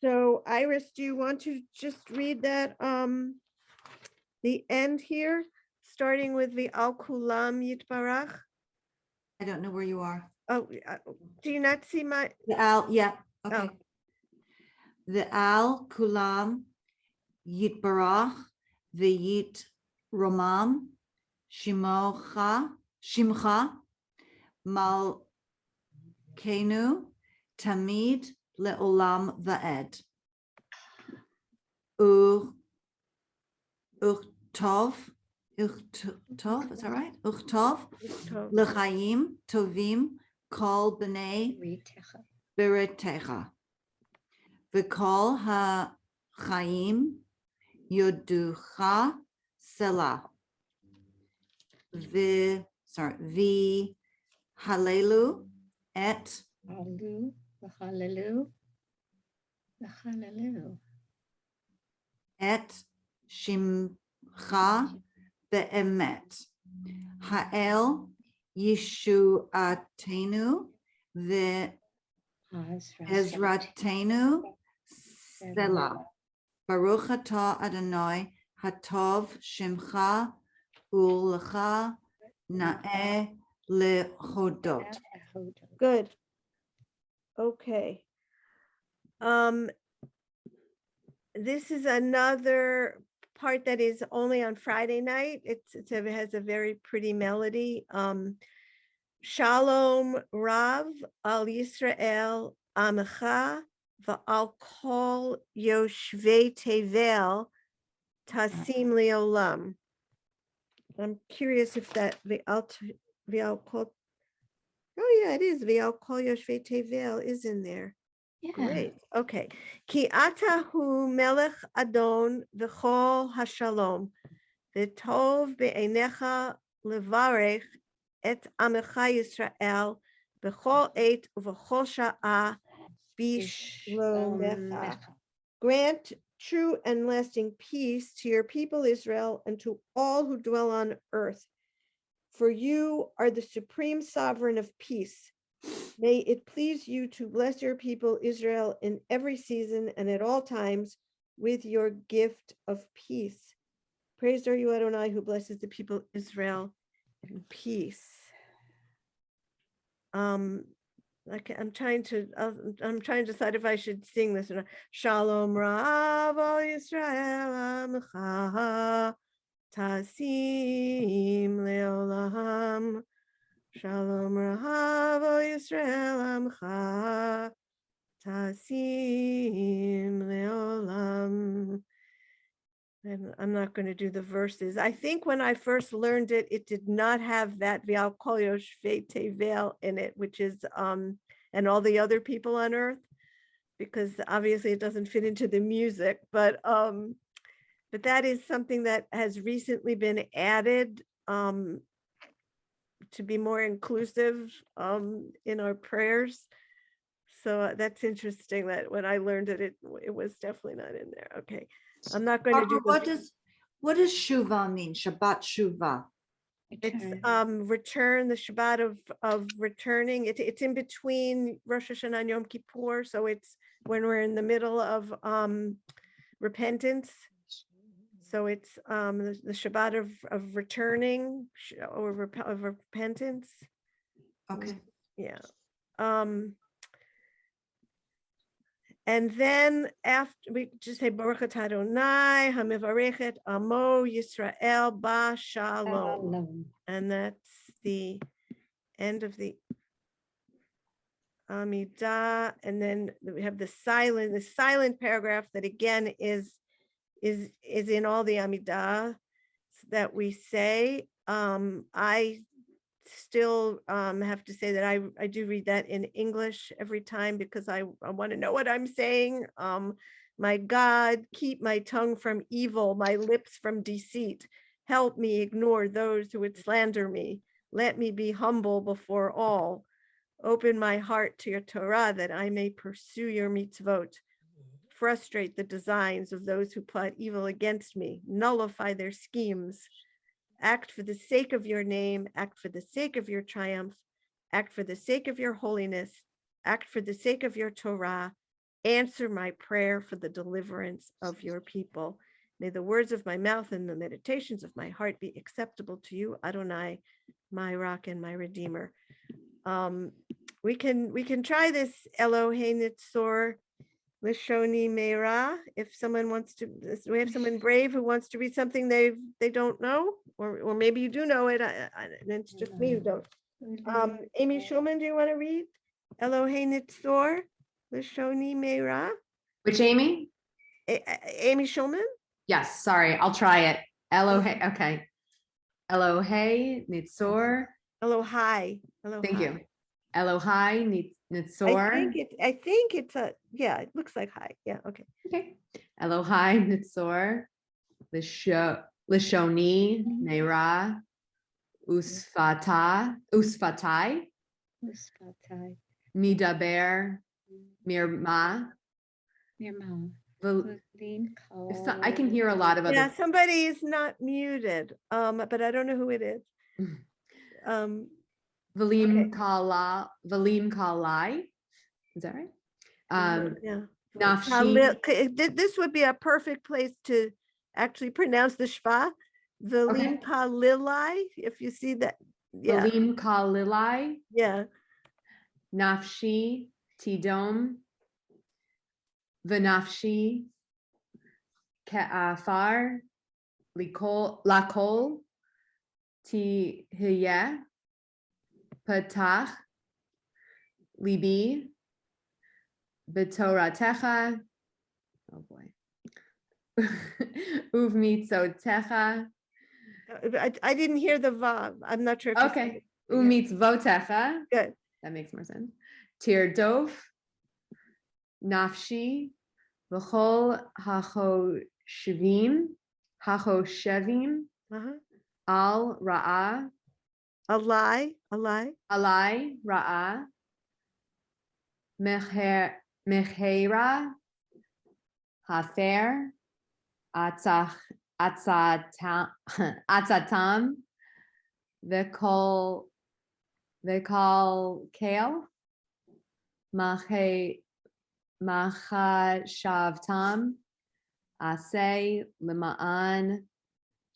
So Iris, do you want to just read that, the end here, starting with the Al Kulam Yitbarach? I don't know where you are. Oh, do you not see my, The al, yeah, okay. Oh. The al kulam yitbarach v'yit romam shimcha malkeinu tamid leolam va'ed. Uchtov, is that right? Uchtov l'chaim tovim kol b'nei Ritecha. Beretecha. V'kol ha-chaim yoducha sela. Halelu et Halu. V'halalu. V'halalu. et shimcha be'emet. Ha'el yeshuatenu Ezratenu Selah. Baruch atah Adonai hatov shimcha u'lecha na'eh lehodot. good. Okay. This is another part that is only on Friday night. It has a very pretty melody. Shalom Rav al Yisrael Amecha va'al kol Yoshvei Tevel Tasim Leolam. I'm curious if that v'al kol. Oh yeah, it is v'al kol Yoshvei Tevel is in there. Yeah. Great. Okay. Ki ata hu melech adon v'chol hashalom v'tov be'einecha levarech et amecha Yisrael b'chol eit uv'chol sha'a bishlomecha. Grant true and lasting peace to your people Israel and to all who dwell on earth. For you are the supreme sovereign of peace. May it please you to bless your people Israel in every season and at all times with your gift of peace. Praised are you, Adonai, who blesses the people Israel in peace. Okay, I'm trying to decide if I should sing this or not. Shalom Rav al Yisrael Amcha Tasim Leolam. Shalom Rav al Yisrael Amcha Tasim Leolam. And I'm not going to do the verses. I think when I first learned it, it did not have that V'al kol yoshvei tevel in it, which is and all the other people on earth, because obviously it doesn't fit into the music. But that is something that has recently been added to be more inclusive in our prayers. So that's interesting that when I learned it, it was definitely not in there. Okay. I'm not going to do What does Shuvah mean? Shabbat Shuvah. it's return, the Shabbat of returning. It's in between Rosh Hashanah and Yom Kippur, so it's when we're in the middle of repentance. So it's the Shabbat of returning or of repentance. Okay. Yeah. And then after, we just say Baruch atah Adonai hamivarechet amo Yisrael ba shalom. And that's the end of the Amidah. And then we have the silent paragraph that again is in all the Amidah that we say. I still have to say that I do read that in English every time because I want to know what I'm saying. My God, keep my tongue from evil, my lips from deceit. Help me ignore those who would slander me. Let me be humble before all. Open my heart to your Torah that I may pursue your mitzvot. Frustrate the designs of those who plot evil against me. Nullify their schemes. Act for the sake of your name, act for the sake of your triumph, act for the sake of your holiness, act for the sake of your Torah. Answer my prayer for the deliverance of your people. May the words of my mouth and the meditations of my heart be acceptable to you, Adonai, my rock and my redeemer. We can try this Elohei Nitzor Lishoni Meira. If someone wants to, we have someone brave who wants to read something they don't know, or maybe you do know it, and it's just me who don't. Amy Schulman, do you want to read Elohei Nitzor Lishoni Meira? Which Amy? Amy Schulman? Yes, sorry, I'll try it. Elohei, okay. Elohei Nitzor. Elohai. Thank you. Elohai Nitzor. I think it's a, yeah, it looks like hi. Yeah, okay. Okay. Elohai Nitzor. Lishoni Meira. Usfatai. Midaber Mirma. I can hear a lot of Yeah, other. somebody is not muted, but I don't know who it is. Valim Kalai. Is that right? Yeah. Nafshi. This would be a perfect place to actually pronounce the Shva. Valim Kalilai, if you see that. Yeah. Valim Kalilai. Yeah. Nafshi Tidom. Vanafshi Ka'afar Lakol Tihiyah Patach Libi Betoratecha. Oh boy. Uvmitzotecha. I didn't hear the vav. I'm not sure if Okay. Umitzvotecha. Good. That makes more sense. Tirdof. Nafshi. V'chol hachoshevim. Al ra'ah. Alai. Alai ra'ah. Mechera. Hafer. Atzatam. V'kol kale. Machashavtam. Asay lema'an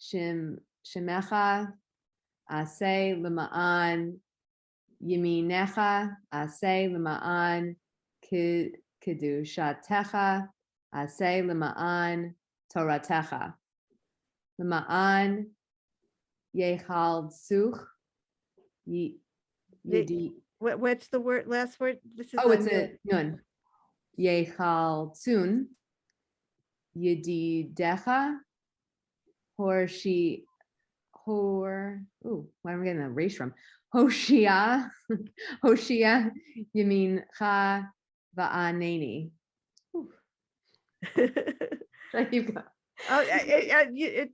shemecha. Asay lema'an yeminecha. Asay lema'an kedushatecha. Asay lema'an toratecha. Lema'an yechal such. What's the word? Last word? This is It's a nun. Yechal tsun. Yedidecha. Where am I getting a race from? Hoshia Yamincha Va'aneni. Should I keep going?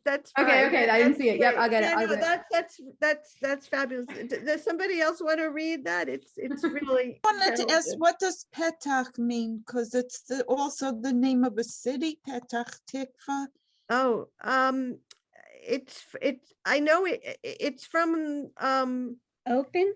That's Okay, fine. I didn't see it. Yep, I'll get it. Yeah, I'll no, get it. that's fabulous. Does somebody else want to read that? It's really. I wanted to ask, talented. what does Petach mean? Because it's also the name of a city, Petach Tikva. Oh, it's I know it's from Open?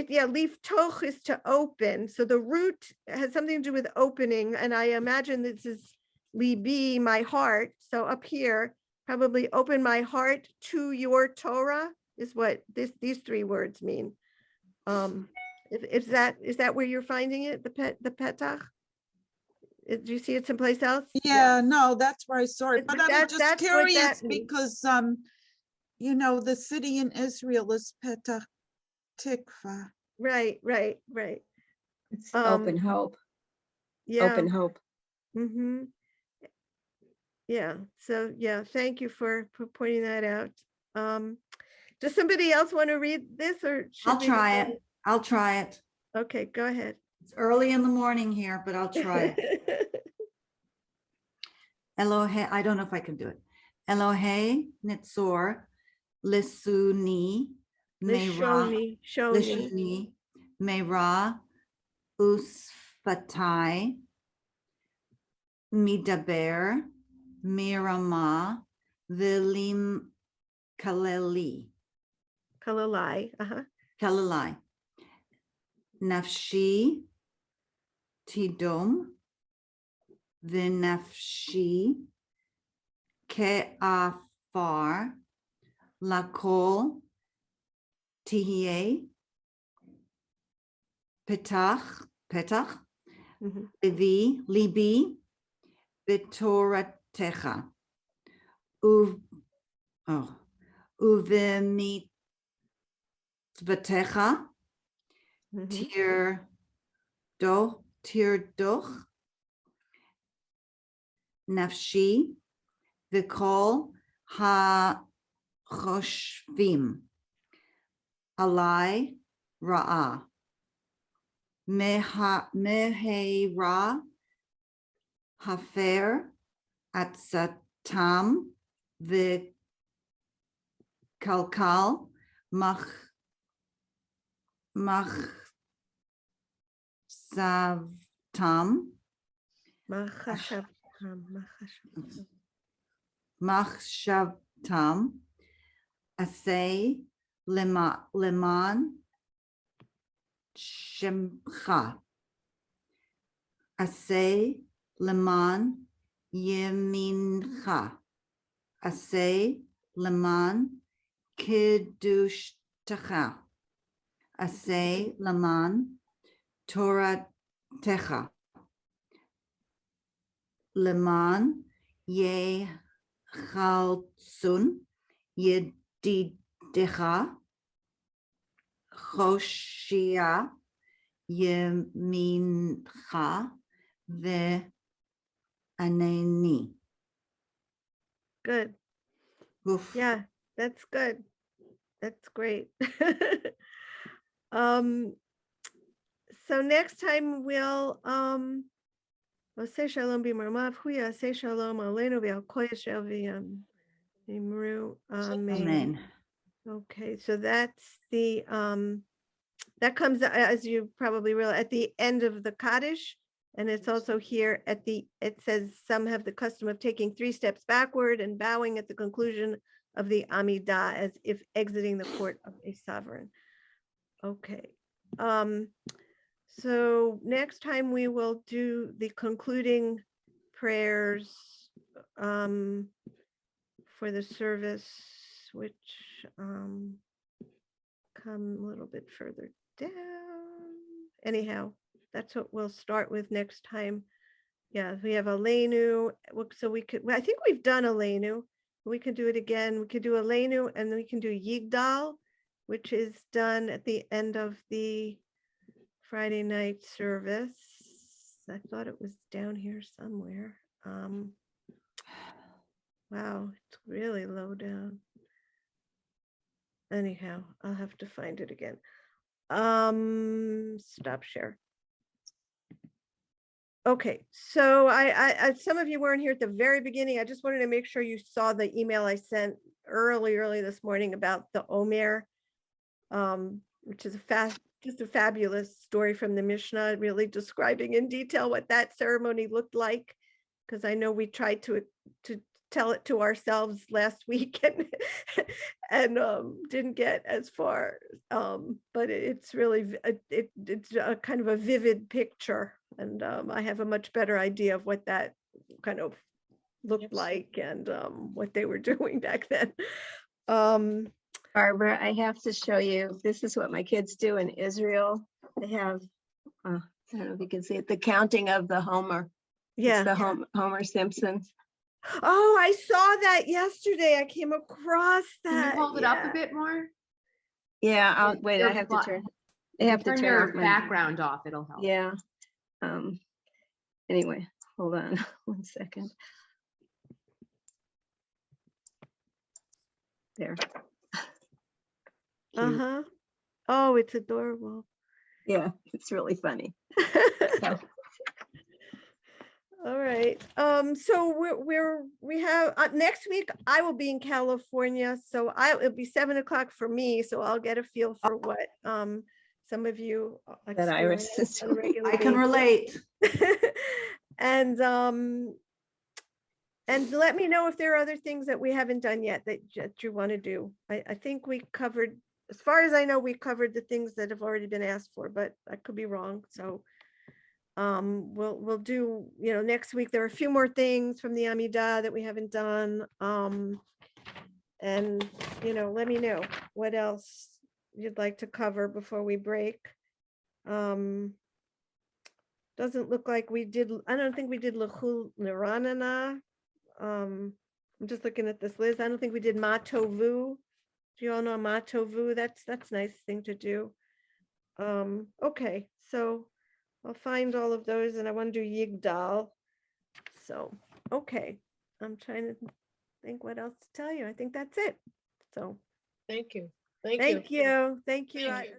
yeah, leaf toch is to open. So the root has something to do with opening, and I imagine this is libi, my heart. So up here, probably open my heart to your Torah is what these three words mean. Is that where you're finding it? The petach? Do you see it someplace else? Yeah, no, that's where I saw it, But but I was that's just what that curious means. because, you know, the city in Israel is Petah Tikva. Right. It's Um, open hope, Yeah. open hope. Mm-hmm. Yeah. So yeah, thank you for pointing that out. Does somebody else want to read this or should I'll we try move it. I'll try it. on? Okay, go ahead. It's early in the morning here, but I'll try it. Elohe, I don't know if I can do it. Elohe Nitzor Lisuni Meira Shoni. Lishuni Meira Usfatai Midaber Mirama Vilim Kaleli Kalalai. Kalalai Nafshi Tidom Vinafshi Ke'afar Lakol Tihye Petach Mhm. Libi Bitoratecha Uvemitvatecha Mhm. Tirdoch Nafshi Vikol HaChoshvim Alai Ra'ah Meheira Hafer Atsatam Vikalkal Machsavtam Machshavtam Asay Leman Shemcha Asay Leman Yemincha Asay Leman Kiddushtacha Asay Leman Toratecha Leman Yechaltsun Yedidecha Choshia Yemincha Ve'aneni. Good. Oof. Yeah, that's good. That's great. So next time we'll say shalom b'marmav huya say shalom aleinu v'al kol Yisrael v'yimru amen. Amen. Okay, so that's the that comes as you probably realize at the end of the Kaddish, and it's also here at the it says some have the custom of taking 3 steps backward and bowing at the conclusion of the Amidah as if exiting the court of a sovereign. Okay. So next time we will do the concluding prayers for the service, which come a little bit further down. Anyhow, that's what we'll start with next time. Yeah, we have Aleinu. So we could, I think we've done Aleinu. We could do it again. We could do Aleinu and then we can do Yigdal, which is done at the end of the Friday night service. I thought it was down here somewhere. Wow, it's really low down. Anyhow, I'll have to find it again. Stop share. Okay, so I some of you weren't here at the very beginning. I just wanted to make sure you saw the email I sent early this morning about the Omer, which is just a fabulous story from the Mishnah, really describing in detail what that ceremony looked like. Because I know we tried to tell it to ourselves last week and didn't get as far. But it's really it's a kind of a vivid picture, and I have a much better idea of what that kind of looked like and what they were doing back then. Barbara, I have to show you, this is what my kids do in Israel. They have, I don't know if you can see it, the counting of the Homer. It's Yeah. the Homer Simpson. Oh, I saw that yesterday. I came across Can you that. hold it up yeah. a bit more? Yeah, I'll, Your- wait, your I have to bu- turn, If I you have to turn turn your off my, background off, it'll help. yeah. Anyway, hold on 1 second. There. Cute. Uh-huh. Oh, it's adorable. Yeah, it's really funny. So, All right. So we have next week I will be in California, so it'll be 7 o'clock for me. So I'll get a feel for what some of you That Iris experience is on a doing. regular I can basis. relate. And let me know if there are other things that we haven't done yet that you want to do. I think we covered, as far as I know, we covered the things that have already been asked for, but I could be wrong. So we'll do, next week. There are a few more things from the Amida that we haven't done. And let me know what else you'd like to cover before we break. Doesn't look like we did, I don't think we did L'chul Niranana. I'm just looking at this list. I don't think we did Matovu. Do you all know Matovu? That's a nice thing to do. Okay, so I'll find all of those, and I want to do Yigdal. So, okay, I'm trying to think what else to tell you. I think that's it. So, Thank you. Thank you. thank you. Thank I- you.